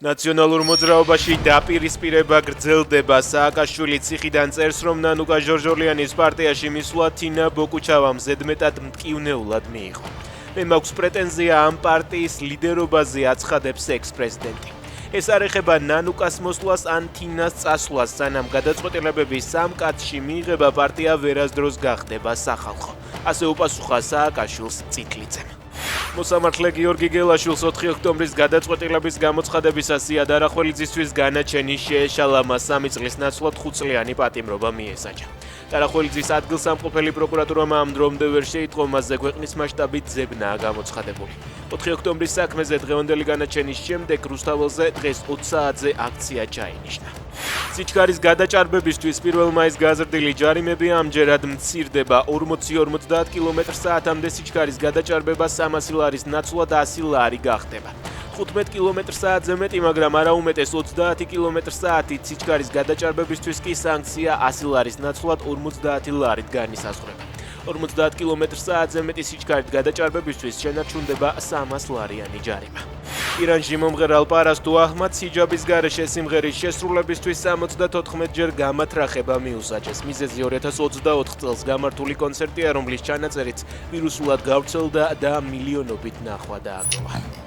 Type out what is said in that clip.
ნაციონალურ მოძრაობაში დაპირისპირება გრძელდება. სააკაშვილი ციხიდან წერს, რომ ნანუკა ჟორჟოლიანის პარტიაში მისვლა თინა ბოკუჩავამ ზედმეტად მტკივნეულად მიიღო. მე მაქვს პრეტენზია ამ პარტიის ლიდერობაზე, აცხადებს ექს-პრეზიდენტი. ეს არ ეხება ნანუკას მოსვლას ან თინას წასვლას, სანამ გადაწყვეტილებების სამ კაცში მიიღება პარტია ვერასდროს გახდება სახალხო. ასე უპასუხა სააკაშვილს წითლიძემ. მოსამართლე გიორგი გელაშვილს 4 ოქტომბრის გადაწყვეტილების გამოცხადებისას ზია დარახველიძისთვის განაჩენი შეეშალა, მას 3 წლის ნაცვლად 5 წლიანი პატიმრობა მიესაჯა. დარახველიძის ადგილსამყოფელი პროკურატურამ ამ დრომდე ვერ შეიტყო, მასზე ქვეყნის მასშტაბით ძებნაა გამოცხადებული. 4 ოქტომბრის საქმეზე დღევანდელი განაჩენის შემდეგ რუსთაველზე დღეს 20 საათზე აქცია ჩაინიშნა. სიჩქარის გადაჭარბებისთვის 1 მაისს გაზრდილი ჯარიმები ამჯერად მცირდება. 40-50 კმ/სთ-მდე სიჩქარის გადაჭარბება 300 ლარის ნაცვლად 100 ლარი გახდება. 15 კმ/სთ-ზე მეტი, მაგრამ არა უმეტეს 30 კმ/სთ სიჩქარის გადაჭარბებისთვის კი სანქცია 100 ლარის ნაცვლად 50 ლარით განისაზღვრება. 50 კმ/სთ-ზე მეტი სიჩქარით გადაჭარბებისთვის შენარჩუნდება 300 ლარიანი ჯარიმა. ირანში მომღერალ პარასტუ აჰმადს ჰიჯაბის გარეშე სიმღერის შესრულებისთვის 74-ჯერ გამათრახება მიუსაჯეს. მიზეზი 2024 წელს გამართული კონცერტია, რომლის ჩანაწერიც ვირუსულად გავრცელდა და მილიონობით ნახვა დააგროვა.